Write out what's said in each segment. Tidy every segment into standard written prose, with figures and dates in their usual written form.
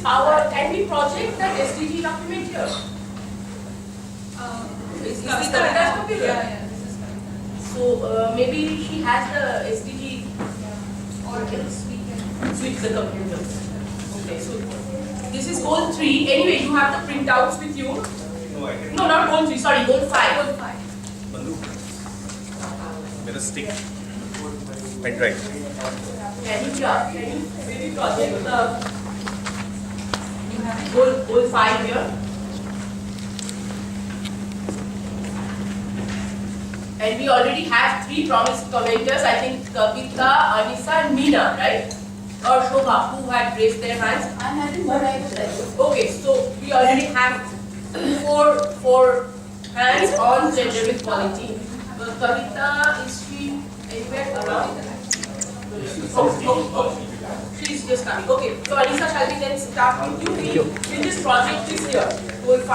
can we project that SDG document here? Is this Kavita's computer? Yeah, this is Kavita. So maybe she has the SDG, Or else we can switch the computer. Okay, so this is goal 3. Anyway, you have the printouts with you. No, I didn't. No, not goal 3, sorry, goal 5. Goal 5. Bandu. With a stick. Pen drive. Can you maybe project the goal 5 here? And we already have 3 promised commenters, I think Kavita, Anisa and Meena, right? Or Shobha, who had raised their hands. I hadn't, but I will tell you. Okay, so we already have four hands on gender equality. Kavita, is she anywhere around? Oh. She's just coming. Okay, so Anisa, shall we then start with you? We'll just project this here, goal 5.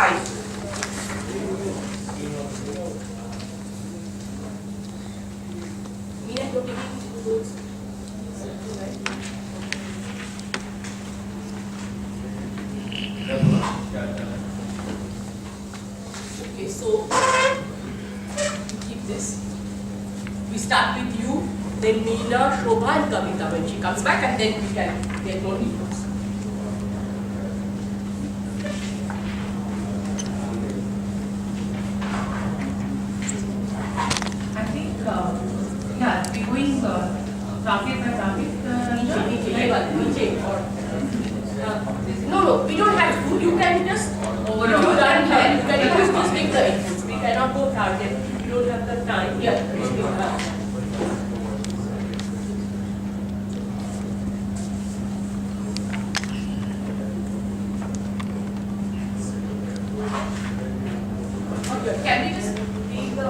Meena, you're taking goals. Okay, so keep this. We start with you, then Meena, Shobha and Kavita when she comes back, and then we can get more details. I think, yeah, we're going target by target. No, we don't have to. You can just Overall. You can use these big inputs. We cannot go target. We don't have the time. Yeah. Okay, can we just read the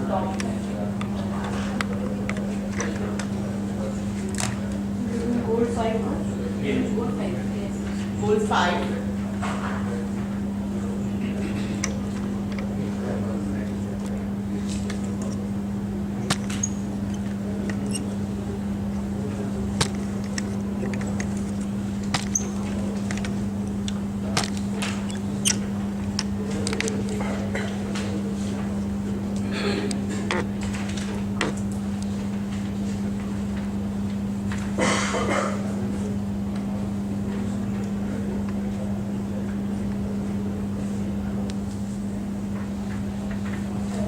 document? Goal 5, Goal 5, yes. Goal 5.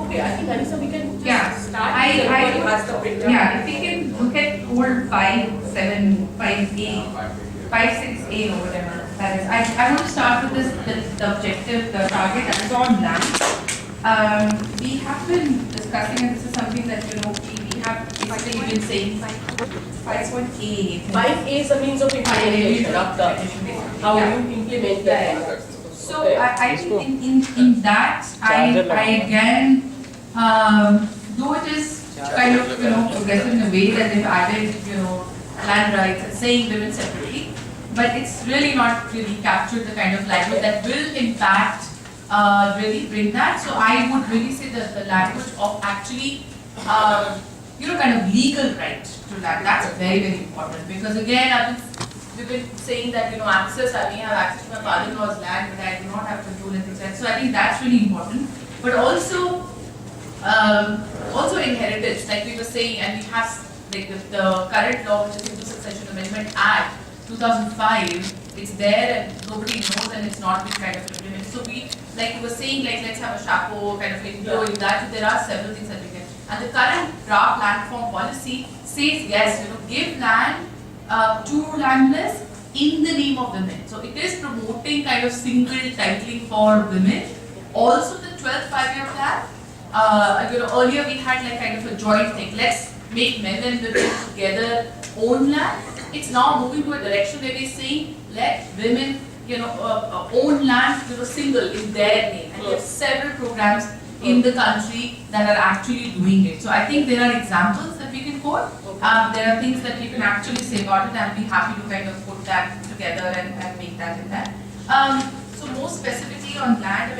Okay, I think Anisa, we can just start. Everybody has the printer. Yeah, if we can look at goal 5, 7, 5A, 5, 6A or whatever that is. I want to start with this, the objective, the target that is on land. We have been discussing, and this is something that, we have basically been saying 5.A. 5A is a means of implementation of the how Yeah. you implement Yeah, the So I think in that I again, though it is kind of progressive in a way that they've added land rights and saying women separately, but it's really not really captured the kind of language that will impact really bring that. So I would really say that the language of actually kind of legal right to land, that's very, very important, because again we've been saying that access, I may have access to my father-in-law's land, but I do not have control and things like that. So I think that's really important. But also inheritance, like we were saying, and we have like the current law, which is Hindu Succession Amendment Act 2005. It's there and nobody knows, and it's not been kind of implemented. So we, like we were saying, like let's have a chapeau kind of inflow in that. There are several things that we can. And the current draft land form policy says yes, give land to landless in the name of women. So it is promoting kind of single titling for women. Also the 12th 5-year plan, earlier we had like kind of a joint thing. Let's make men and women together own land. It's now moving to a direction where we're saying let women, own land, single in their name. And we have several programs in the country that are actually doing it. So I think there are examples that we can quote. There are things that we can actually say about it, and be happy to kind of put that together and make that in that. So more specifically on land,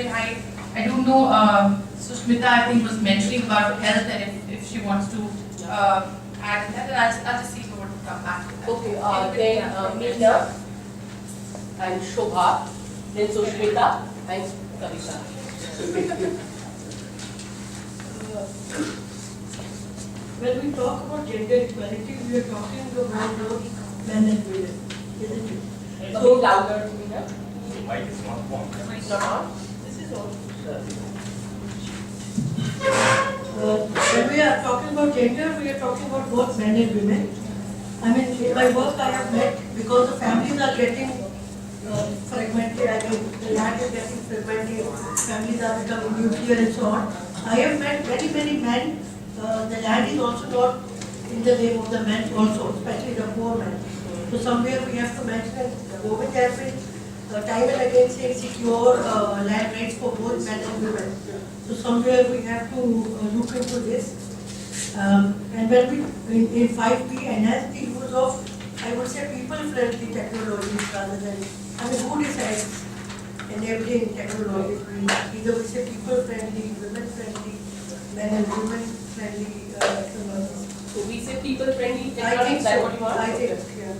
I don't know, Sushmita I think was mentioning about health, and if she wants to add that, I'll just see if I want to come back to that. Okay, then Meena. and Shobha, then Sushmita and Kavita. When we talk about gender equality, we are talking about both men and women, isn't it? So louder, Meena. Mic is not on. It's not on. This is all. When we are talking about gender, we are talking about both men and women. I mean, in my work I have met, because the families are getting fragmented, I mean, the land is getting fragmented, families are becoming nuclear and so on. I have met many men, the land is also not in the name of the men also, especially the poor men. So somewhere we have to mention that the government has been time and again saying secure land rights for both men and women. So somewhere we have to look into this. And when we, in 5P, enhance the use of, I would say, people-friendly technologies rather than, I mean, who decides enabling technologies? Either we say people-friendly, women-friendly, men and women-friendly technologies. So we say people-friendly I technology, think is that so. what you want? I think, yeah.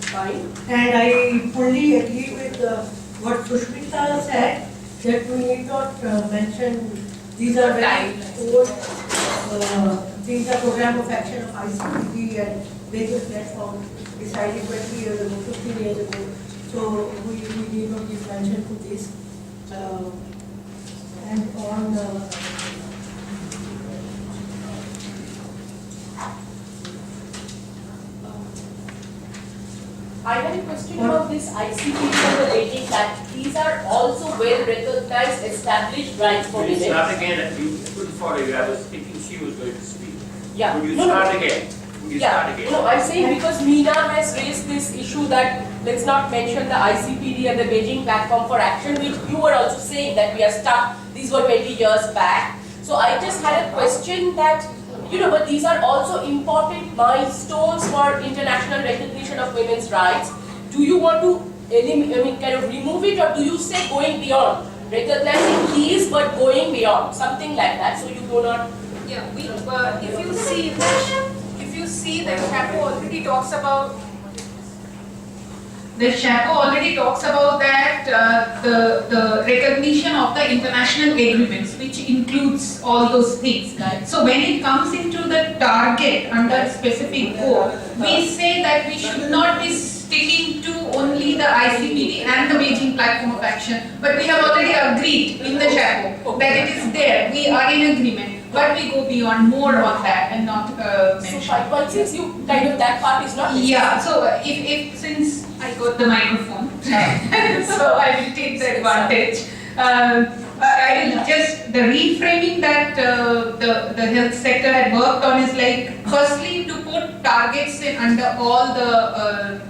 Fine. And I fully agree with what Sushmita said, that we need not mention, these are very old, these are program of action of ICT and various platforms decided 20 years ago, 15 years ago. So we need not give mention to this. And on I had a question about this ICT and the rating that these are also well recognized established rights for Could you women. start again? You couldn't follow you. I was thinking she was going to speak. Yeah. Could you No, no. start again? Could you start Yeah, again? no, I'm saying because Meena has raised this issue that let's not mention the ICPD and the Beijing Platform for Action, which you were also saying that we are stuck. These were 20 years back. So I just had a question that, but these are also important milestones for international recognition of women's rights. Do you want to kind of remove it, or do you say going beyond? Recognizing these but going beyond, something like that, so you do not. Yeah, if you see the chapo already talks about that the recognition of the international agreements, which includes all those things. Right. So when it comes into the target under specific code, we say that we should not be sticking to only the ICPD and the Beijing Platform of Action, but we have already agreed in the chapo that it is there. We are in agreement, but we go beyond more on that and not mention. So 5.6, you kind of that part is not necessary. Yeah, so if since I got the microphone, so I will take the advantage. I will just, the reframing that the health sector had worked on is like, firstly to put targets in under all the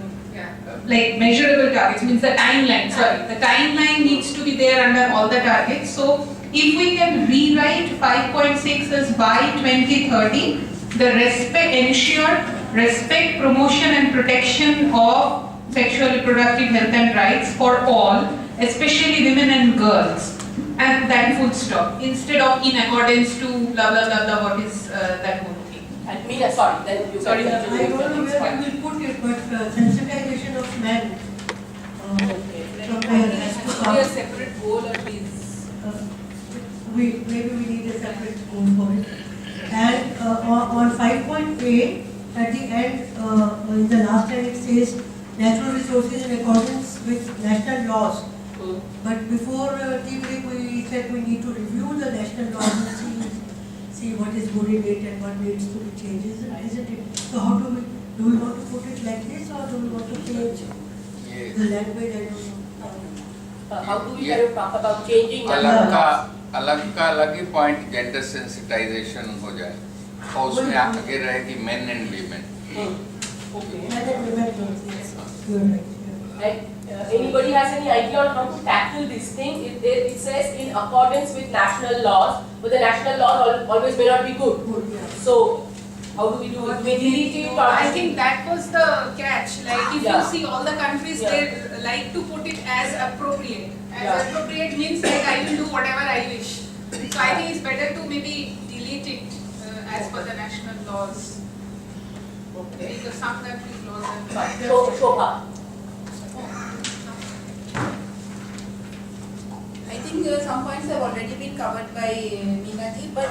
like measurable targets, means the timeline, the timeline needs to be there under all the targets. So if we can rewrite 5.6 as by 2030, the ensure respect, promotion and protection of sexual reproductive health and rights for all, especially women and girls, and then full stop, instead of in accordance to blah blah blah blah, what is that whole thing. And Meena, sorry, then you Sorry, can I continue. don't know where we will put it, but sensitization of men somewhere has to come. separate goal at least. Maybe we need a separate goal for it. And on 5.8, at the end, in the last line it says natural resources in accordance with national laws. But before tea break, we said we need to review the national laws and see what is good in it and what needs to be changed, isn't it? So how do we want to put it like this, or do we want to change the language? I don't know. How do we kind of talk about changing the अलग का अलग ही point gender sensitisation हो जाए और उसमें आगे रहेगी main and women. Okay. Men and women don't, yes. You're right. Yeah. And anybody has any idea on how to tackle this thing? It says in accordance with national laws, but the national laws always may not be good. Good, yeah. So how do we do it? Do we delete it, or I think that was the catch. Like if Yeah. you see all the countries, Yeah. they like to put it as appropriate. As Yeah. appropriate means like I will do whatever I wish. So I think it's better to maybe delete it as per the national laws. Okay. Because some countries laws are. So Shobha. think some points have already been covered by Meena ji, but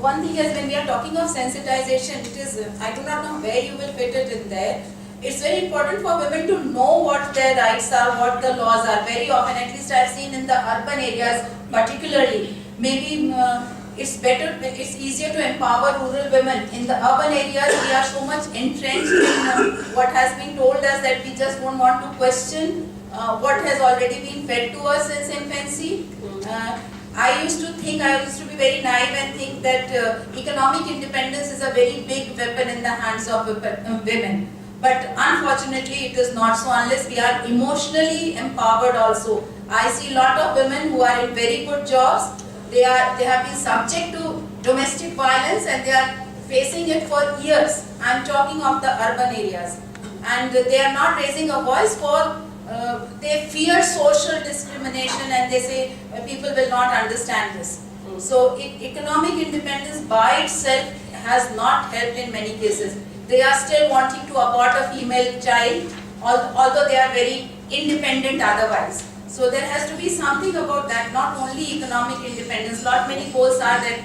one thing is when we are talking of sensitization, it is, I do not know where you will fit it in there. It's very important for women to know what their rights are, what the laws are. Very often, at least I've seen in the urban areas particularly, maybe it's better, it's easier to empower rural women. In the urban areas, we are so much entrenched in what has been told us that we just don't want to question what has already been fed to us since infancy. I used to be very naive and think that economic independence is a very big weapon in the hands of women. But unfortunately, it is not so unless we are emotionally empowered also. I see a lot of women who are in very good jobs. They have been subject to domestic violence and they are facing it for years. I am talking of the urban areas. And they are not raising a voice for they fear social discrimination and they say people will not understand this. So economic independence by itself has not helped in many cases. They are still wanting to abort a female child, although they are very independent otherwise. So there has to be something about that, not only economic independence. Many polls are that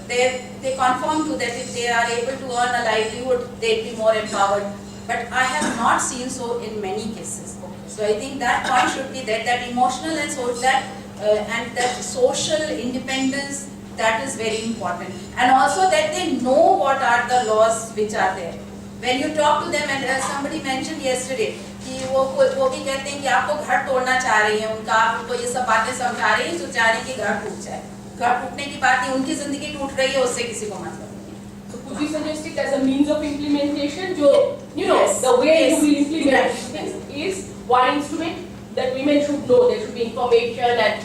they conform to that if they are able to earn a livelihood, they'll be more empowered. But I have not seen so in many cases. So I think that point should be there, that emotional and that social independence, that is very important. And also that they know what are the laws which are there. When you talk to them, and as somebody mentioned yesterday, कि वो भी कहते हैं कि आपको घर तोड़ना चाह रही हैं, उनका आप उनको ये सब बातें समझा रही हैं, जो चाह रही हैं कि घर टूट जाए. घर टूटने की बात नहीं, उनकी जिंदगी टूट रही है, उससे किसी को मतलब नहीं. So could we suggest it as a means of implementation? The way you will implement things is one instrument that women should know. There should be information and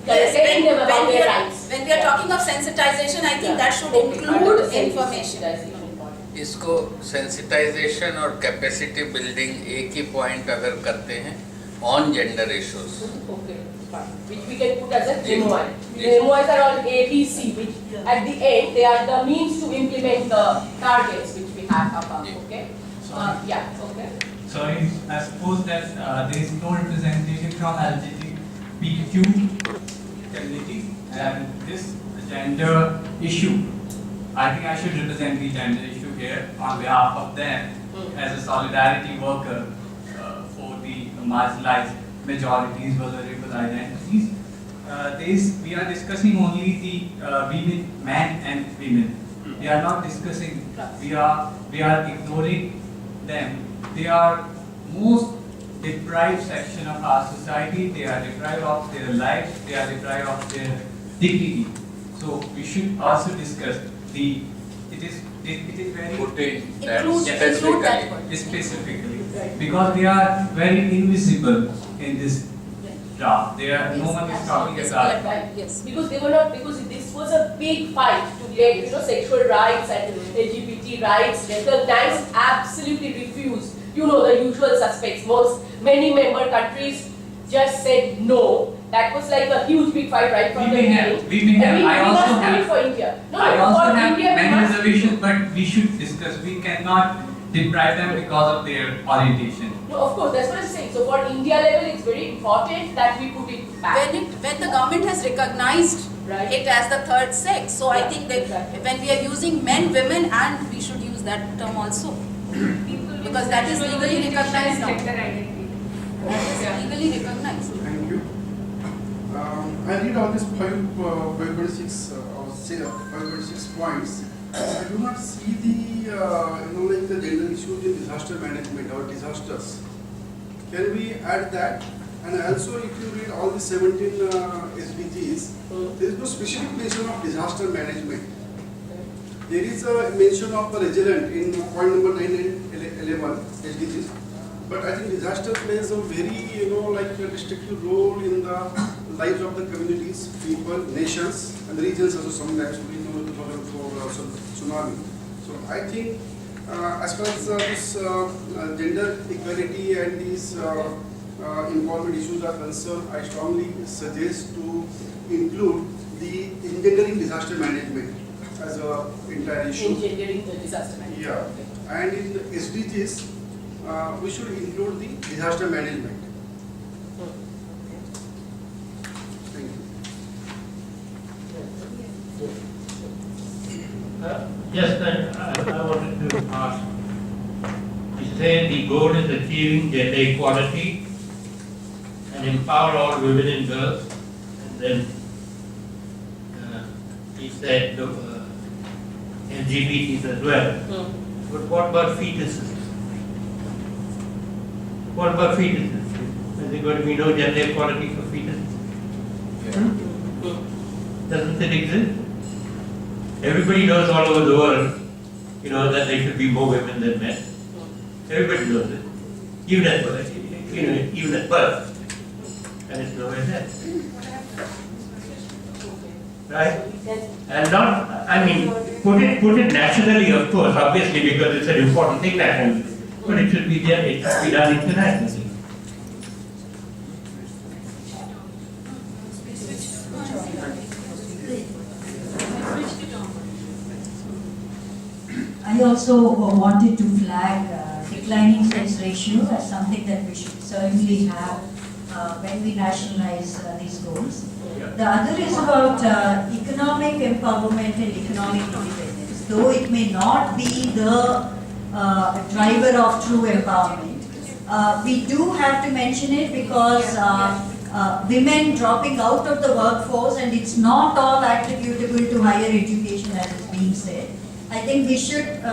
telling them about their rights. When we are talking of sensitization, I think that should include information. इसको sensitisation और capacity building एक ही point अगर करते हैं on gender issues, which we can put as a MOI. The MOIs are all A, B, C, which at the end they are the means to implement the targets which we have above. Okay. Okay. So I suppose that there is no representation from LGBTQ community and this gender issue. I think I should represent the gender issue here on behalf of them as a solidarity worker for the marginalized majorities, vulnerable identities. We are discussing only the women, men and women. We are not discussing, we are ignoring them. They are most deprived section of our society. They are deprived of their lives. They are deprived of their dignity. So we should also discuss it is very specifically because they are very invisible in this draft. No one is talking about. Yes, because they were not, because this was a big fight to get sexual rights and LGBT rights recognized, absolutely refused. The usual suspects. Many member countries just said no. That was like a huge big fight right from the beginning. I also have India, many reservations, but we should discuss. We cannot deprive them because of their orientation. No, of course, that's what I'm saying. So for India level, it's very important that we put it back. When the government has recognized it as the third sex, so I think that when we are using men, women, and we should use that term also. Because that is legally recognized now. That is legally recognized. Thank you. I read all these 526 points. I do not see the the gender issues in disaster management or disasters. Can we add that? And also, if you read all the 17 SDGs, there is no specific mention of disaster management. There is a mention of resilient in point number 9 and 11 SDGs. But I think disaster plays a very, a restrictive role in the lives of the communities, people, nations, and regions also sometimes. We know 2004 also tsunami. So I think as far as this gender equality and these involvement issues are concerned, I strongly suggest to include the engendering disaster management as an entire issue. Engendering the disaster management. Yeah. And in the SDGs, we should include the disaster management. Thank you. Yes, I wanted to ask. You say the goal is achieving gender equality and empower all women and girls. And then he said LGBTs as well. But what about fetuses? What about fetuses? Is there going to be no gender equality for fetuses? Doesn't it exist? Everybody knows all over the world, that there should be more women than men. Everybody knows it. Even at birth, even at birth. And it's nowhere there. Right? And put it nationally, of course, obviously, because it's an important thing nationally. But it should be there, it should be done internationally. I also wanted to flag declining sex ratio as something that we should certainly have when we nationalize these goals. The other is about economic empowerment and economic independence. Though it may not be the driver of true empowerment, we do have to mention it because women dropping out of the workforce, and it's not all attributable to higher education as is being said. I think we should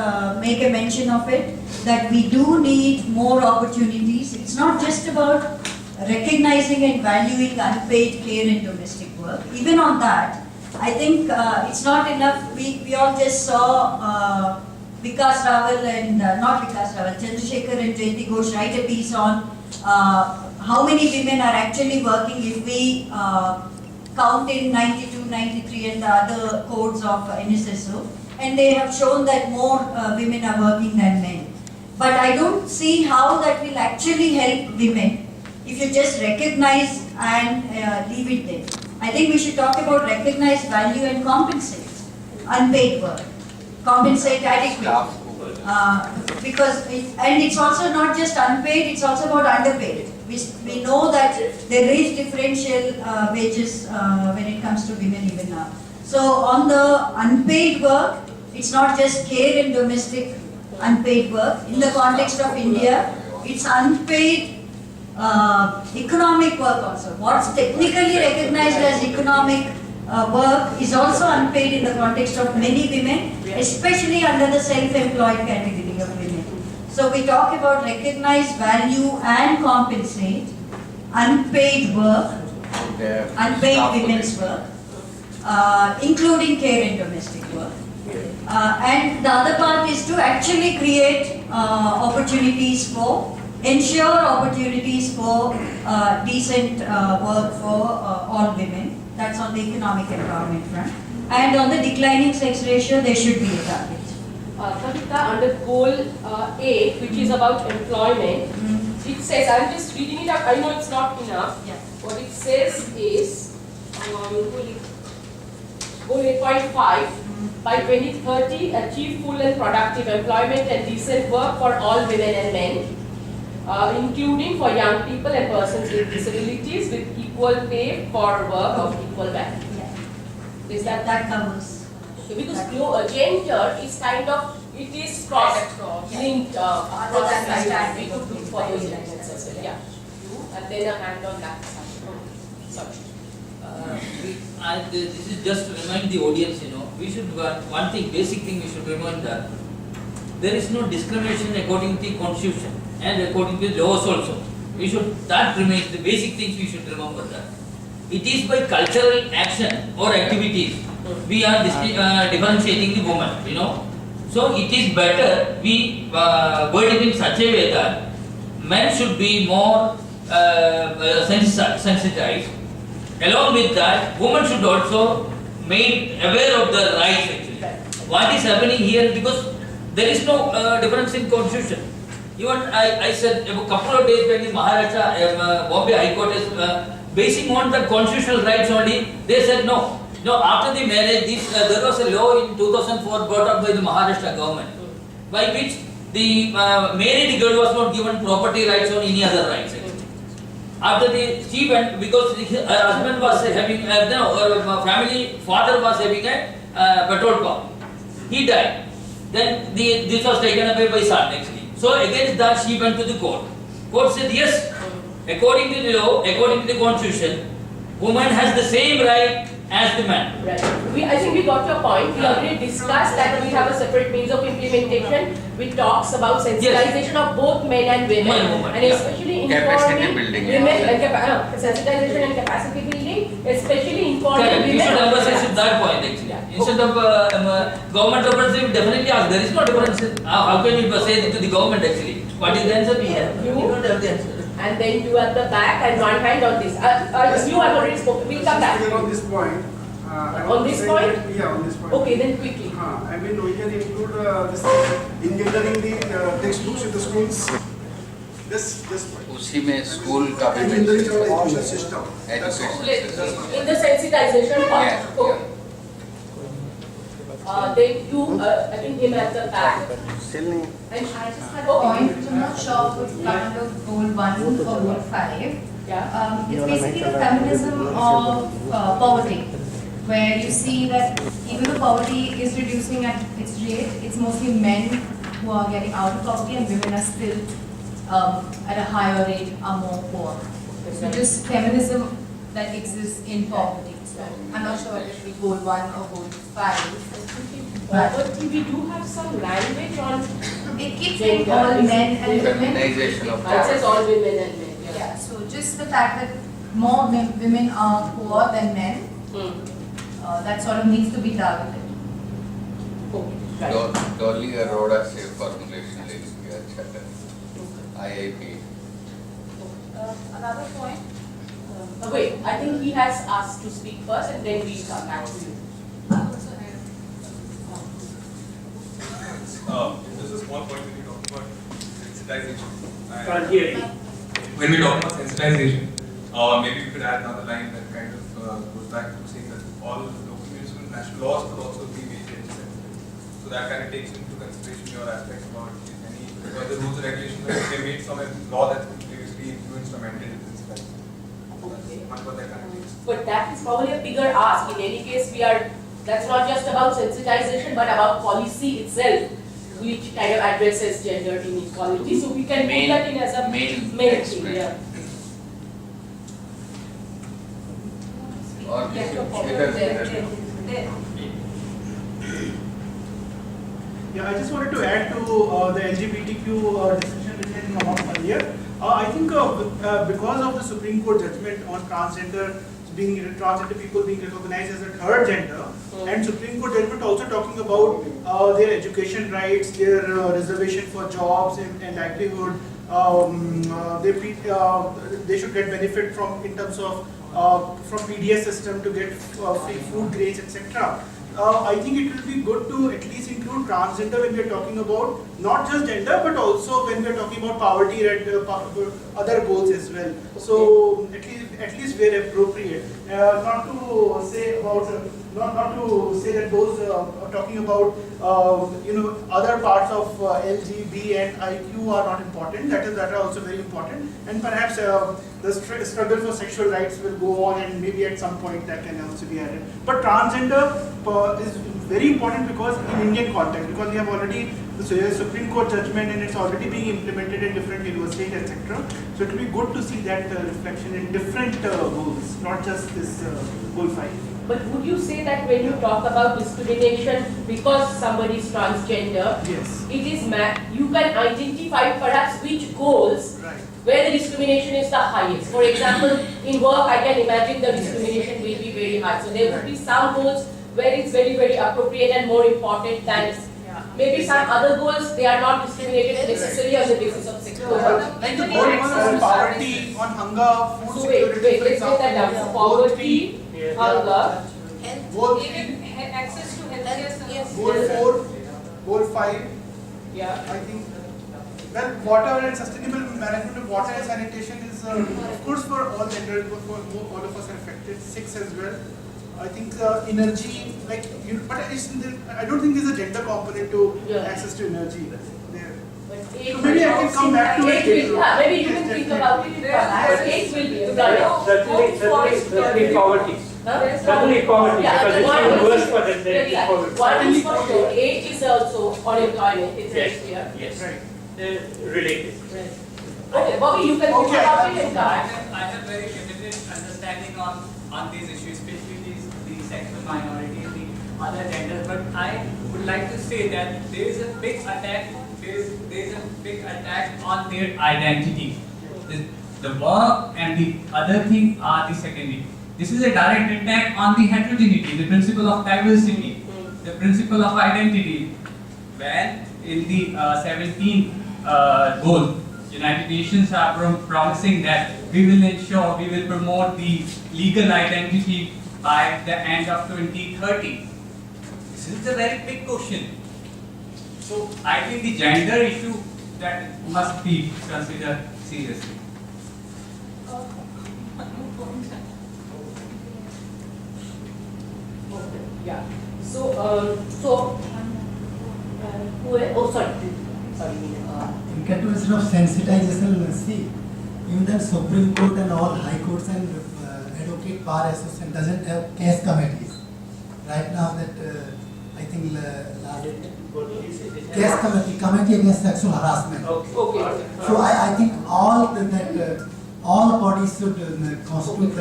make a mention of it, that we do need more opportunities. It's not just about recognizing and valuing unpaid care and domestic work. Even on that, I think it's not enough. We all just saw Vikas Rawal and, not Vikas Rawal, Chandrasekhar and Jayanti Ghosh write a piece on how many women are actually working if we count in 92, 93 and the other codes of NSSO. And they have shown that more women are working than men. But I don't see how that will actually help women if you just recognize and leave it there. I think we should talk about recognize, value and compensate unpaid work. Compensate adequately. And it's also not just unpaid, it's also about underpaid. We know that there is differential wages when it comes to women even now. So on the unpaid work, it's not just care and domestic unpaid work. In the context of India, it's unpaid economic work also. What's technically recognized as economic work is also unpaid in the context of many women, especially under the self-employed category of women. So we talk about recognize, value and compensate unpaid work, unpaid women's work, including care and domestic work. And the other part is to actually create opportunities for, ensure opportunities for decent work for all women. That's on the economic empowerment front. And on the declining sex ratio, there should be a target. Kavita, under goal A, which is about employment, it says, I'm just reading it up, I know it's not enough. Yeah. What it says is, goal 8.5, by 2030, achieve full and productive employment and decent work for all women and men, including for young people and persons with disabilities, with equal pay for work of equal value. Yeah. Is that covers? Because gender is kind of, it is cross-linked Other than cross-linked. We understanding. could look for those elements as well. Yeah. And then a hand on that side. Sorry. This is just to remind the audience, we should, one thing, basic thing we should remember, there is no discrimination according to the constitution and according to the laws also. That remains the basic things we should remember that. It is by cultural action or activities we are differentiating the woman, So it is better we word it in such a way that men should be more sensitized. Along with that, women should also made aware of the rights actually. What is happening here, because there is no difference in constitution. Even I said a couple of days when the Maharashtra, Bombay High Court is basing on the constitutional rights only, they said no. No, after the marriage, there was a law in 2004 brought up by the Maharashtra government, by which the married girl was not given property rights or any other rights. After she went, because her husband was having, family father was having a petrol pump. He died. Then this was taken away by SAT actually. So against that she went to the court. Court said yes, according to the law, according to the constitution, woman has the same right as the man. Right. I think we got your point. We already discussed that we have a separate means of implementation which talks about sensitization of both men and women, Women, and especially Capacity informing building, women, yeah. sensitization and capacity building, especially informing Correct. women. You should of the emphasize rights. that point actually. Yeah. Instead of government representative, definitely ask. There is no difference. How can you say it to the government actually? What is the answer we have? You don't have the answer. And then you at the back and one hand on this. You have already spoken. We'll come back. On this point. On this point? Yeah, on this point. Okay, then quickly. I mean, we can include this engendering the textbooks in the schools. This point. उसी में school का भी Engendering mention our है. education system. Education system. In the sensitization part. Yeah, Okay. Then you, I think him at the back. And I just had a Okay. point, I'm not sure if it's come under goal 1 or goal 5. Yeah. It's basically the feminism of poverty, where you see that even though poverty is reducing at its rate, it's mostly men who are getting out of poverty and women are still at a higher rate are more poor. So just feminism that exists in poverty. So I'm not sure whether it will be goal 1 or goal 5. But we do have some language on. It keeps saying all men and women. Feminization of It says power. all women and men. Yeah, so just the fact that more women are poor than men, that sort of needs to be targeted. Dolly Arora से formulation ले लीजिए अच्छा है IIP. Another point. Wait, I think he has asked to speak first and then we'll come back to you. Just a small point when you talk about sensitization. Can't hear you. When we talk about sensitization, maybe we could add another line that kind of goes back to saying that all local municipal national laws could also be made sensitive. So that kind of takes into consideration your aspect about any further rules and regulations that they made from a law that's been previously influenced or amended in this way. That's what that kind of takes. But that is probably a bigger ask. In any case, that's not just about sensitization but about policy itself, which kind of addresses gender inequality. So we can put that in as a main thing. Yeah. और Yeah, I just wanted to add to the LGBTQ discussion which had come up earlier. I think because of the Supreme Court judgment on transgender people being recognized as a third gender, and Supreme Court judgment also talking about their education rights, their reservation for jobs and livelihood, they should get benefit from in terms of from PDS system to get free food grains, etc. I think it will be good to at least include transgender when we are talking about not just gender but also when we are talking about poverty and other goals as well. So at least where appropriate, not to say that those talking about other parts of LG, B and IQ are not important. That are also very important, and perhaps the struggle for sexual rights will go on, and maybe at some point that can also be added. But transgender is very important because in Indian context, because we have already the Supreme Court judgment and it's already being implemented in different universities, etc. So it will be good to see that reflection in different goals, not just this goal 5. But would you say that when you talk about discrimination because somebody is transgender, yes, it is you can identify perhaps which goals where the discrimination is the highest. For example, in work I can imagine the discrimination will be very high. So there would be some goals where it's very, very appropriate and more important than maybe some other goals, they are not discriminated necessarily on the basis of sex. Like the goal on poverty, on hunger, food So security, wait, for let's get that example. down. Poverty, hunger, Even access to healthcare services. Goal 4, goal 5. Yeah. I think, well, water and sustainable management of water and sanitation is, of course, for all genders, for all of us are affected. 6 as well. I think energy, but I don't think there's a gender component to access to energy there. So maybe I can come back to it. Maybe you can think about it. But 8 will be. Certainly poverty. Certainly poverty, because it's even worse for them than Exactly. poverty. One is for sure, age is also unemployment, it's very clear. Yes, related. Okay, Bobby, you can talk about it and I have very limited understanding on these issues, especially the sexual minorities, the other genders. But I would like to say that there is a big attack. There is a big attack on their identity. The work and the other thing are the secondary. This is a direct attack on the heterogeneity, the principle of diversity, the principle of identity. When in the 17th goal, United Nations are promising that we will ensure, we will promote the legal identity by the end of 2030. This is a very big question. So I think the gender issue that must be considered seriously. Yeah. So, sorry. In terms of sensitization, see, even the Supreme Court and all high courts and advocate bar association doesn't have case committees. Right now that I think case committee against sexual harassment. Okay. So I think all all bodies should constitute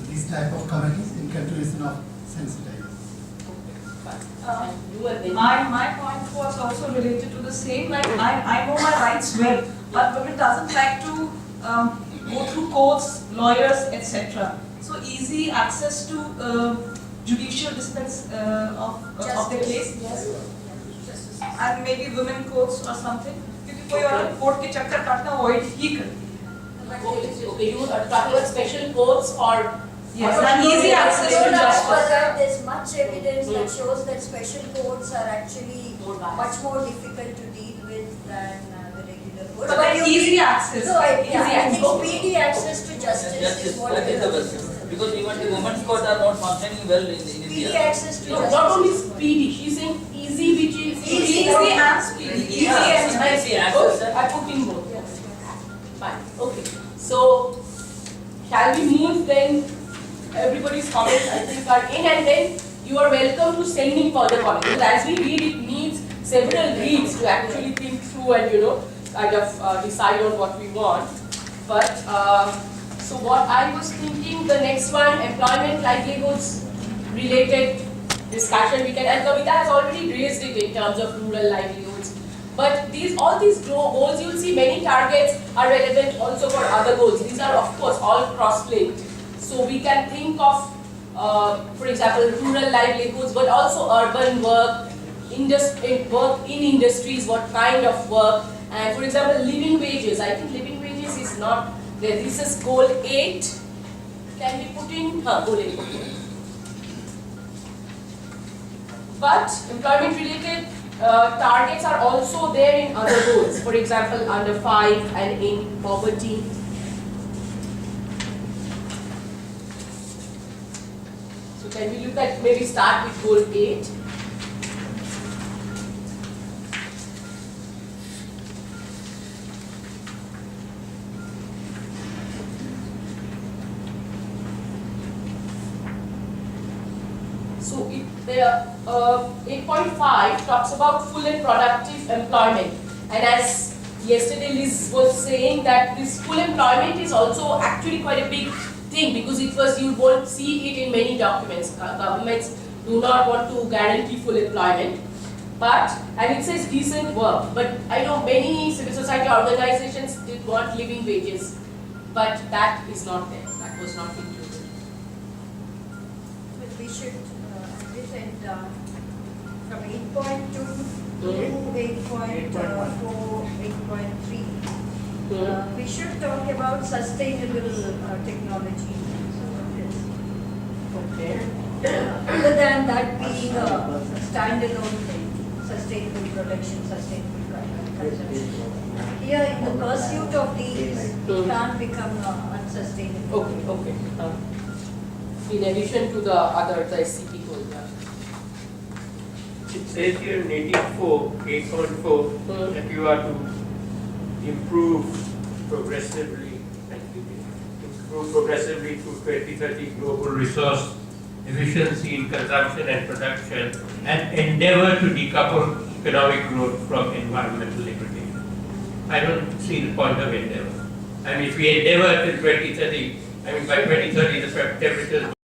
these type of committees in continuation of sensitization. My point was also related to the same. Like I know my rights well, but women doesn't like to go through courts, lawyers, etc. So easy access to judicial dispense of the case. Yes. And maybe women courts or something. क्योंकि कोई और court के चक्कर काटना avoid ही करती है. Okay, you are talking about special courts or yes, and easy access to justice. There's much evidence that shows that special courts are actually much more difficult to deal with than the regular courts. But easy access. So I think speedy access to justice is what That is the best. Because even the women's court are not functioning well in India. Speedy access to justice. Not only speedy, she's saying easy, which is Easy and speedy. Easy and easy access. I put in both. Fine. Okay. So, shall we move then? Everybody's comments I think are in, and then you are welcome to send in further comments. Because as we read, it needs several reads to actually think through and kind of decide on what we want. But so what I was thinking, the next one, employment livelihoods related discussion we can, and Kavita has already raised it in terms of rural livelihoods. But all these goals, you'll see many targets are relevant also for other goals. These are of course all cross-linked. So we can think of, for example, rural livelihoods, but also urban work, work in industries, what kind of work, and for example, living wages. I think living wages is not there. This is goal 8. Can we put in goal 8? But employment-related targets are also there in other goals. For example, under 5 and in poverty. So can we look at, maybe start with goal 8. So 8.5 talks about full and productive employment, and as yesterday Liz was saying that this full employment is also actually quite a big thing, because you won't see it in many documents. Governments do not want to guarantee full employment, and it says decent work. But I know many civil society organizations did want living wages, but that is not there. That was not included. But we should understand from 8.2 to 8.4, 8.3. We should talk about sustainable technology. Okay. Other than that being a standalone thing, sustainable production, sustainable consumption. Here, in the pursuit of these, it can't become unsustainable. Okay. In addition to the other, the SCP goal. It says here in 8.4 that you are to improve progressively through 2030 global resource efficiency in consumption and production, and endeavor to decouple economic growth from environmental degradation. I don't see the point of endeavor. I mean, if we endeavor till 2030, I mean by 2030 the temperatures